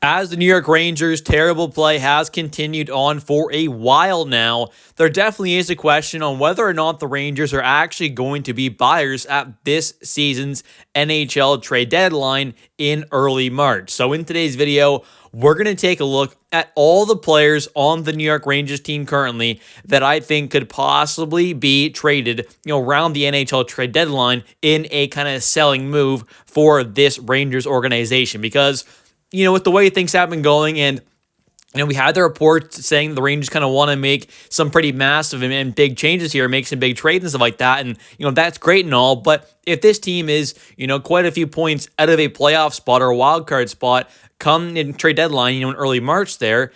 As the New York Rangers' terrible play has continued on for a while now, there definitely is a question on whether or not the Rangers are actually going to be buyers at this season's NHL Trade Deadline in early March. So in today's video, we're going to take a look at all the players on the New York Rangers team currently that I think could possibly be traded, around the NHL Trade Deadline in a kind of selling move for this Rangers organization. Because with the way things have been going, and we had the reports saying the Rangers kind of want to make some pretty massive and big changes here, make some big trades and stuff like that. And, that's great and all. But if this team is, quite a few points out of a playoff spot or a wild card spot come in trade deadline, in early March there,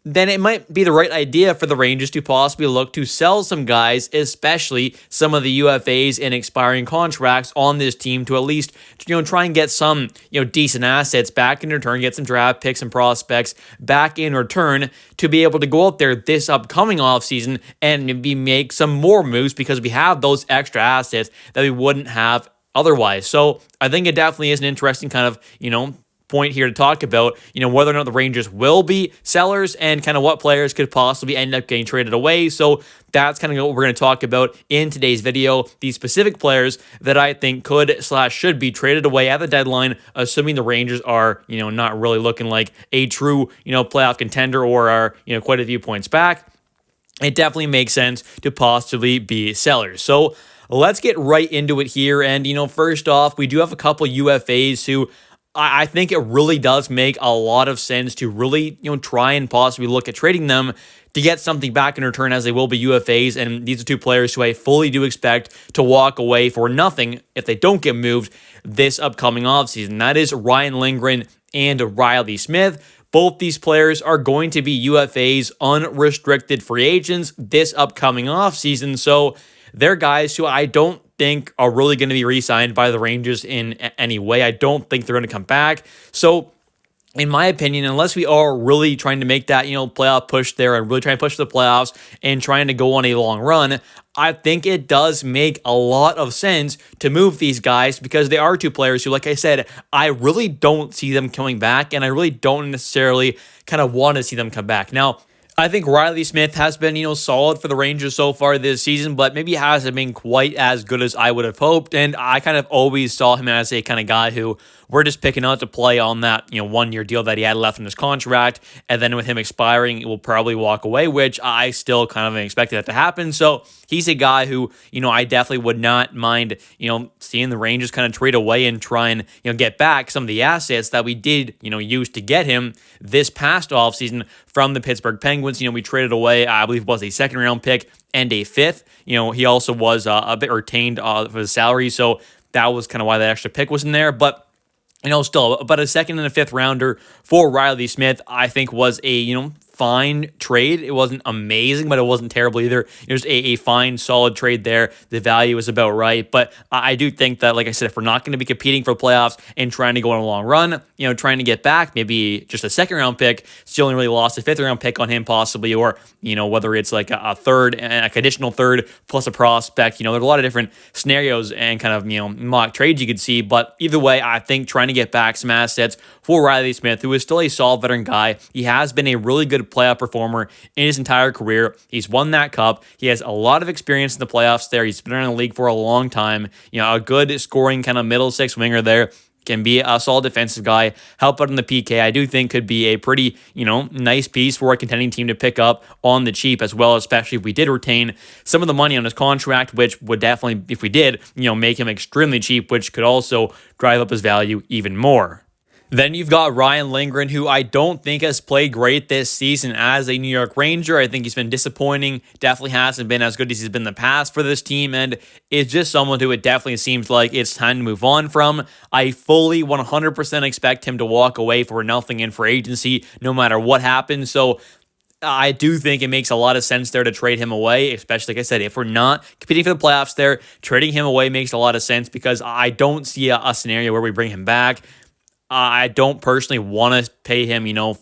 then it might be the right idea for the Rangers to possibly look to sell some guys, especially some of the UFAs and expiring contracts on this team, to at least, try and get some, decent assets back in return, get some draft picks and prospects back in return to be able to go out there this upcoming offseason and maybe make some more moves, because we have those extra assets that we wouldn't have otherwise. So I think it definitely is an interesting kind of, point here to talk about, whether or not the Rangers will be sellers and kind of what players could possibly end up getting traded away. So that's kind of what we're going to talk about in today's video. These specific players that I think could/should be traded away at the deadline, assuming the Rangers are, not really looking like a true, playoff contender or are, quite a few points back. It definitely makes sense to possibly be sellers. So let's get right into it here. And, first off, we do have a couple UFAs who I think it really does make a lot of sense to really, try and possibly look at trading them to get something back in return, as they will be UFAs. And these are two players who I fully do expect to walk away for nothing if they don't get moved this upcoming offseason. That is Ryan Lindgren and Riley Smith. Both these players are going to be UFAs, unrestricted free agents, this upcoming offseason. So they're guys who I don't think are really going to be re-signed by the Rangers in any way. I don't think they're going to come back. So in my opinion, unless we are really trying to make that, playoff push there and really trying to push the playoffs and trying to go on a long run, I think it does make a lot of sense to move these guys, because they are two players who, like I said, I really don't see them coming back, and I really don't necessarily kind of want to see them come back. Now, I think Riley Smith has been, solid for the Rangers so far this season, but maybe hasn't been quite as good as I would have hoped. And I kind of always saw him as a kind of guy who we're just picking out to play on that, 1-year deal that he had left in his contract. And then with him expiring, it will probably walk away, which I still kind of expected that to happen. So he's a guy who, I definitely would not mind, seeing the Rangers kind of trade away and try and, get back some of the assets that we did, use to get him this past offseason from the Pittsburgh Penguins. We traded away, I believe it was a second-round pick and a fifth. He also was a bit retained for his salary, so that was kind of why that extra pick was in there. But still, about a second and a fifth rounder for Riley Smith, I think was a, fine trade. It wasn't amazing, but it wasn't terrible either. It was a fine, solid trade there. The value was about right. But I do think that, like I said, if we're not going to be competing for playoffs and trying to go on a long run, trying to get back maybe just a second-round pick, still only really lost a fifth-round pick on him possibly, or, whether it's like a third, and a conditional third plus a prospect. There's a lot of different scenarios and kind of, mock trades you could see. But either way, I think trying to get back some assets for Riley Smith, who is still a solid veteran guy. He has been a really good playoff performer in his entire career. He's won that cup. He has a lot of experience in the playoffs there. He's been around the league for a long time. A good scoring kind of middle six winger there. Can be a solid defensive guy, help out in the PK. I do think could be a pretty, nice piece for a contending team to pick up on the cheap as well, especially if we did retain some of the money on his contract, which would definitely, if we did, make him extremely cheap, which could also drive up his value even more. Then you've got Ryan Lindgren, who I don't think has played great this season as a New York Ranger. I think he's been disappointing, definitely hasn't been as good as he's been in the past for this team, and is just someone who it definitely seems like it's time to move on from. I fully 100% expect him to walk away for nothing in free agency, no matter what happens. So I do think it makes a lot of sense there to trade him away, especially, like I said, if we're not competing for the playoffs there, trading him away makes a lot of sense, because I don't see a scenario where we bring him back. I don't personally want to pay him, $5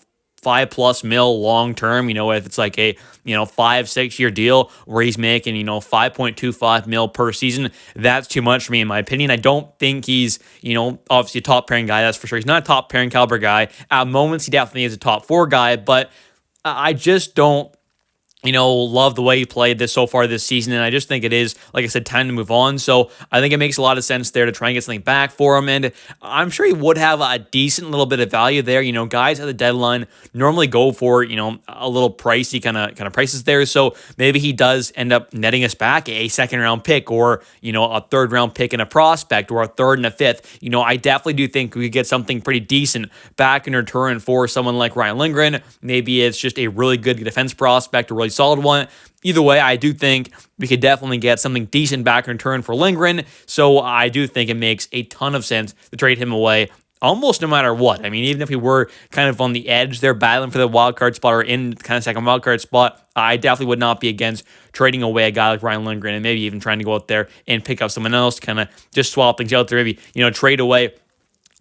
5+ mil long term, if it's like a 5-6 year deal where he's making 5.25 mil per season, that's too much for me in my opinion. I don't think he's obviously a top pairing guy, that's for sure. He's not a top pairing caliber guy. At moments he definitely is a top 4 guy, but I just don't love the way he played this so far this season. And I just think it is, like I said, time to move on. So I think it makes a lot of sense there to try and get something back for him. And I'm sure he would have a decent little bit of value there. Guys at the deadline normally go for, a little pricey kind of prices there. So maybe he does end up netting us back a 2nd round pick or, a 3rd round pick and a prospect or a 3rd and a 5th. I definitely do think we could get something pretty decent back in return for someone like Ryan Lindgren. Maybe it's just a really good defense prospect, a really solid one. Either way, I do think we could definitely get something decent back in return for Lindgren. So I do think it makes a ton of sense to trade him away almost no matter what. I mean, even if we were kind of on the edge there battling for the wild card spot or in kind of second wild card spot, I definitely would not be against trading away a guy like Ryan Lindgren and maybe even trying to go out there and pick up someone else to kind of just swap things out there. Maybe, trade away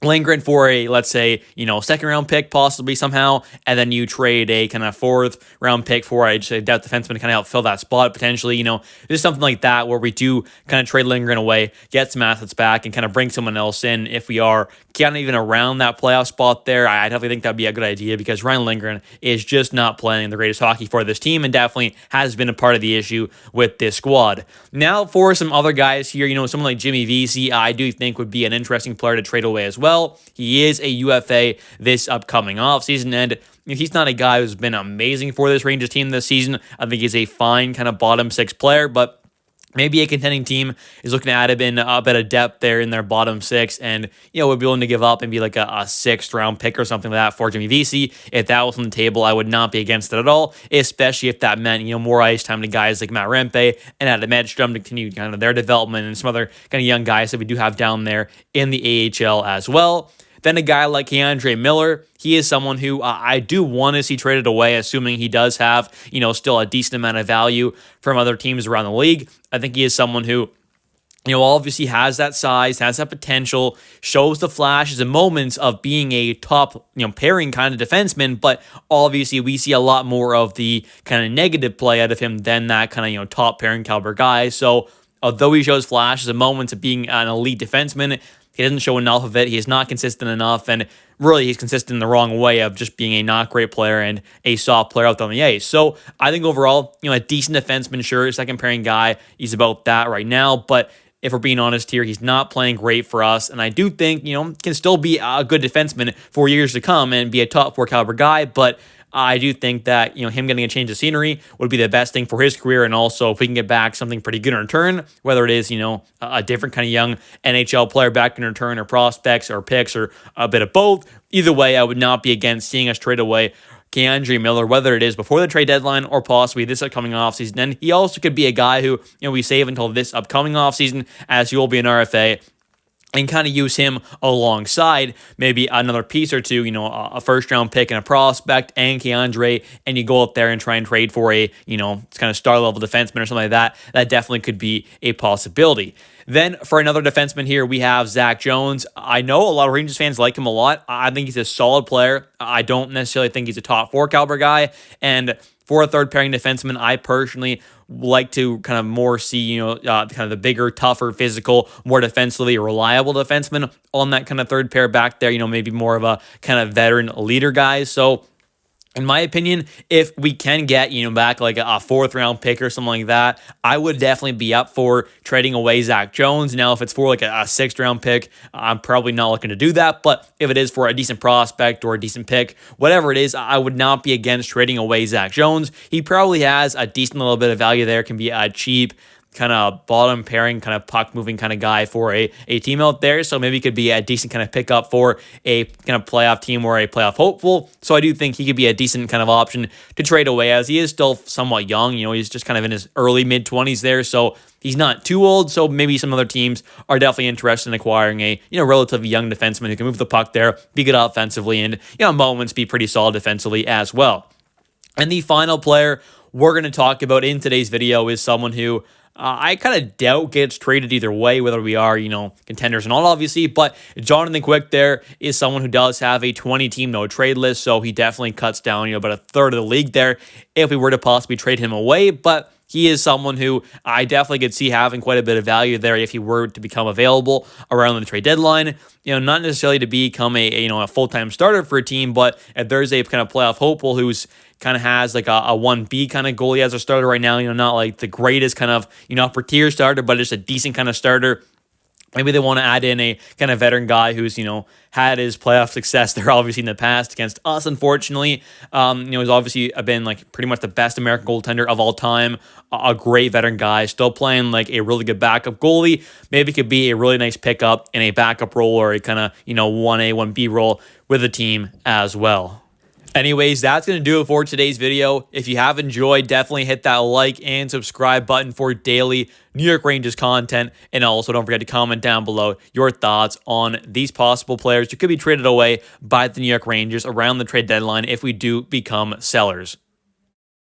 Lindgren for a, let's say, 2nd round pick possibly somehow, and then you trade a kind of 4th round pick for a depth defenseman to kind of help fill that spot potentially, just something like that where we do kind of trade Lindgren away, get some assets back, and kind of bring someone else in if we are kind of even around that playoff spot there. I definitely think that'd be a good idea because Ryan Lindgren is just not playing the greatest hockey for this team and definitely has been a part of the issue with this squad. Now for some other guys here, someone like Jimmy Vesey, I do think would be an interesting player to trade away as well. He is a UFA this upcoming offseason, and he's not a guy who's been amazing for this Rangers team this season. I think he's a fine kind of bottom 6 player, but maybe a contending team is looking to add him in a bit of depth there in their bottom 6 and, would be willing to give up maybe like a 6th round pick or something like that for Jimmy Vesey. If that was on the table, I would not be against it at all, especially if that meant, more ice time to guys like Matt Rempe and Adam Edstrom to continue kind of their development and some other kind of young guys that we do have down there in the AHL as well. Then a guy like Keandre Miller, he is someone who I do want to see traded away, assuming he does have, still a decent amount of value from other teams around the league. I think he is someone who, obviously has that size, has that potential, shows the flashes and moments of being a top, pairing kind of defenseman, but obviously we see a lot more of the kind of negative play out of him than that kind of, top pairing caliber guy. So although he shows flashes and moments of being an elite defenseman, he doesn't show enough of it. He is not consistent enough, and really he's consistent in the wrong way of just being a not great player and a soft player out there on the ice. So I think overall, a decent defenseman, sure, 2nd pairing guy, he's about that right now, but if we're being honest here, he's not playing great for us, and I do think, can still be a good defenseman for years to come and be a top 4 caliber guy, but I do think that, him getting a change of scenery would be the best thing for his career. And also if we can get back something pretty good in return, whether it is, a different kind of young NHL player back in return or prospects or picks or a bit of both, either way, I would not be against seeing us trade away Keandre Miller, whether it is before the trade deadline or possibly this upcoming offseason. And he also could be a guy who, we save until this upcoming offseason as he will be an RFA, and kind of use him alongside maybe another piece or two, a 1st round pick and a prospect and Keandre, and you go out there and try and trade for a, kind of star level defenseman or something like that. That definitely could be a possibility. Then for another defenseman here, we have Zach Jones. I know a lot of Rangers fans like him a lot. I think he's a solid player. I don't necessarily think he's a top 4 caliber guy. And for a 3rd pairing defenseman, I personally like to kind of more see, kind of the bigger, tougher, physical, more defensively reliable defenseman on that kind of 3rd pair back there, maybe more of a kind of veteran leader guy. So in my opinion, if we can get, back like a 4th round pick or something like that, I would definitely be up for trading away Zach Jones. Now, if it's for like a 6th round pick, I'm probably not looking to do that. But if it is for a decent prospect or a decent pick, whatever it is, I would not be against trading away Zach Jones. He probably has a decent little bit of value there, can be a cheap kind of bottom pairing, kind of puck moving kind of guy for a team out there. So maybe it could be a decent kind of pickup for a kind of playoff team or a playoff hopeful. So I do think he could be a decent kind of option to trade away as he is still somewhat young. He's just kind of in his early mid-20s there. So he's not too old. So maybe some other teams are definitely interested in acquiring a, relatively young defenseman who can move the puck there, be good offensively, and, moments be pretty solid defensively as well. And the final player we're going to talk about in today's video is someone who I kind of doubt gets traded either way, whether we are, contenders or not, obviously. But Jonathan Quick there is someone who does have a 20-team no-trade list, so he definitely cuts down, about a third of the league there if we were to possibly trade him away. But he is someone who I definitely could see having quite a bit of value there if he were to become available around the trade deadline. Not necessarily to become a full-time starter for a team, but if there's a kind of playoff hopeful who's kind of has like a 1B kind of goalie as a starter right now, not like the greatest kind of, upper tier starter, but just a decent kind of starter. Maybe they want to add in a kind of veteran guy who's, had his playoff success there, obviously, in the past against us, unfortunately. He's obviously been like pretty much the best American goaltender of all time, a great veteran guy, still playing like a really good backup goalie. Maybe could be a really nice pickup in a backup role or a kind of, 1A, 1B role with the team as well. Anyways, that's going to do it for today's video. If you have enjoyed, definitely hit that like and subscribe button for daily New York Rangers content. And also don't forget to comment down below your thoughts on these possible players who could be traded away by the New York Rangers around the trade deadline if we do become sellers.